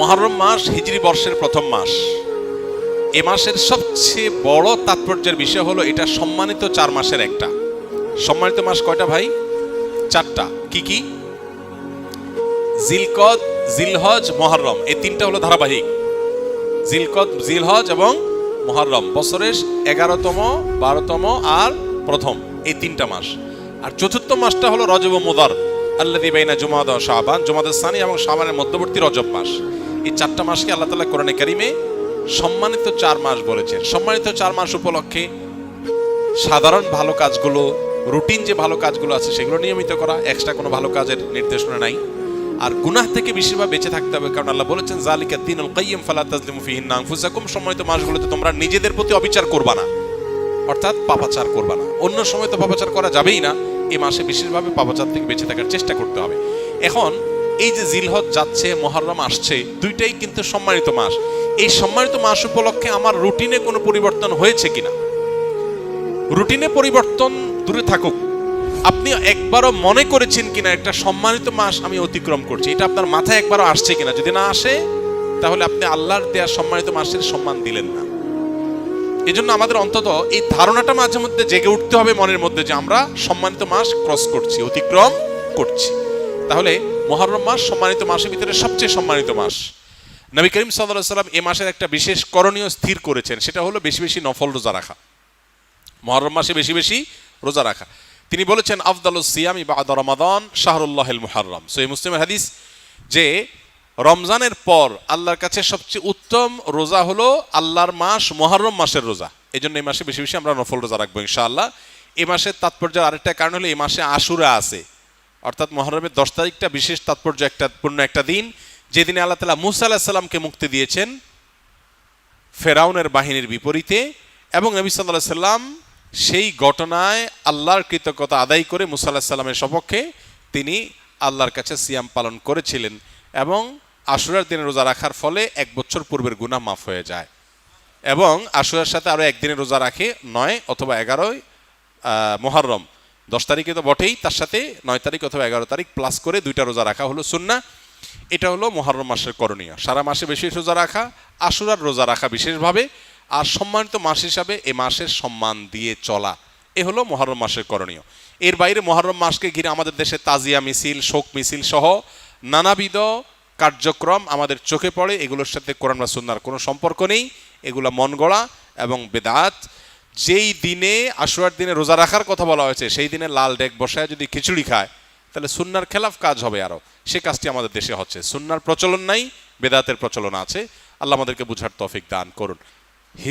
মুহররম মাস হিজরি বর্ষের প্রথম মাস। এ মাসের সবচেয়ে বড় তাৎপর্যের বিষয় হলো এটা সম্মানিত 4 মাসের একটা। সম্মানিত মাস কয়টা ভাই? 4টা। কি কি? জিলকদ, জিলহজ, মুহররম, এই 3টা হলো ধারাবাহিক। জিলকদ, জিলহজ এবং মুহররম বছরের 11তম, 12তম আর প্রথম, এই 3টা মাস। আর চতুর্থ মাসটা হলো রজব ও মুদার, আল্লাযী বাইনা জুমাদা ওয়া শাবান, জুমাদাস সানি এবং শাবানের মধ্যবর্তী রজব মাস। এই 4টা মাসকে আল্লাহ তাআলা কোরআনে কারীমে সম্মানিত 4 মাস বলেছেন। সম্মানিত 4 মাস উপলক্ষে সাধারণ ভালো কাজগুলো, রুটিন যে ভালো কাজগুলো আছে সেগুলো নিয়মিত করা, এক্সট্রা কোনো ভালো কাজের নির্দেশনা নাই। আর গুনাহ থেকে বেশিরভাগ বেঁচে থাকতে হবে, কারণ আল্লাহ বলেছেন যালিকা দ্বীনুল কাইয়্যিম ফালা তাজলিমু ফীহিন্না আনফুসাকুম। সম্মানিত মাসগুলোতে তোমরা নিজেদের প্রতি অবিচার করবা না, অর্থাৎ পাপাচার করবা না। অন্য সময় তো পাপাচার করা যাবেই না, এই মাসে বিশেষভাবে পাপাচার থেকে বেঁচে থাকার চেষ্টা করতে হবে। এখন এই যে জিলহজ যাচ্ছে, মুহররম আসছে, দুইটাই কিন্তু সম্মানিত মাস। এই সম্মানিত মাস উপলক্ষে আমার রুটিনে কোনো পরিবর্তন হয়েছে কিনা? রুটিনে পরিবর্তন দূরে থাকুক, আপনি একবারও মনে করেছেন কিনা একটা সম্মানিত মাস আমি অতিক্রম করছি? এটা আপনার মাথায় একবারও আসছে কিনা? যদি না আসে তাহলে আপনি আল্লাহর দেয়া সম্মানিত মাসের সম্মান দিলেন না। এজন্য আমাদের অন্তত এই ধারণাটা মাঝে মধ্যে জেগে উঠতে হবে মনের মধ্যে যে আমরা সম্মানিত মাস ক্রস করছি, অতিক্রম করছি। তাহলে মুহররম মাস সম্মানিত মাসের ভিতরে সবচেয়ে সম্মানিত মাস। নবী করিম সাল্লাল্লাহু আলাইহি ওয়াসাল্লাম এই মাসের একটা বিশেষ করণীয় স্থির করেছেন, সেটা হলো বেশি বেশি নফল রোজা রাখা। মুহররম মাসে বেশি বেশি রোজা রাখা। তিনি বলেছেন আফদালুস সিয়ামি বা'দা রমাদান শাহরুল্লাহিল মুহররম। সহিহ মুসলিমের হাদিস যে রমজানের পর আল্লাহর কাছে সবচেয়ে উত্তম রোজা হলো আল্লাহর মাস মুহররম মাসের রোজা। এই জন্য এই মাসে বেশি বেশি আমরা নফল রোজা রাখবো ইনশাআল্লাহ। এই মাসের তাৎপর্যের আরেকটা কারণ হলো এই মাসে আশুরা আছে, অর্থাৎ মুহররমের 10 তারিখটা বিশেষ তাৎপর্য পূর্ণ একটা দিন, যেদিনে আল্লাহ তাআলা মূসা আলাইহিস সালামকে মুক্তি দিয়েছেন ফেরাউনের বাহিনীর বিপরীতে, এবং নবী সাল্লাল্লাহু আলাইহি সাল্লাম সেই ঘটনায় আল্লাহর কৃতজ্ঞতা আদায় করে মূসা আলাইহিস সালামের সপক্ষে তিনি আল্লাহর কাছে সিয়াম পালন করেছিলেন, এবং আশুরার দিনে রোজা রাখার ফলে 1 বছর পূর্বের গুনাহ মাফ হয়ে যায়। এবং আশুরার সাথে আরো একদিনে রোজা রাখে 9 অথবা 11 মুহররম, 10 তারিখে তো বটেই, তার সাথে 9 তারিখ অথবা 11 তারিখ প্লাস করে 2টা রোজা রাখা হলো সুন্নাহ। এটা হলো মুহররম মাসের করণীয়। সারা মাসে বেশি রোজা রাখা, আশুরার রোজা রাখা বিশেষভাবে, আর সম্মানিত মাস হিসাবে এ মাসের সম্মান দিয়ে চলা, এ হলো মুহররম মাসের করণীয়। এর বাইরে মুহররম মাসকে ঘিরে আমাদের দেশে তাজিয়া মিছিল, শোক মিছিল সহ নানাবিধ কার্যক্রম আমাদের চোখে পড়ে। এগুলোর সাথে কোরআন বা সুন্নাহর কোনো সম্পর্ক নেই, এগুলো মন গড়া এবং বেদাত। যেই দিনে আশুরার দিনে রোজা রাখার কথা বলা হয়েছে সেই দিনে লাল ডেক বসায় যদি খিচুড়ি খায় তাহলে সুন্নাহর খেলাফ কাজ হবে আরো। সে কাজটি আমাদের দেশে হচ্ছে। সুন্নাহর প্রচলন নাই, বেদাতের প্রচলন আছে। আল্লাহ আমাদেরকে বুঝার তৌফিক দান করুন।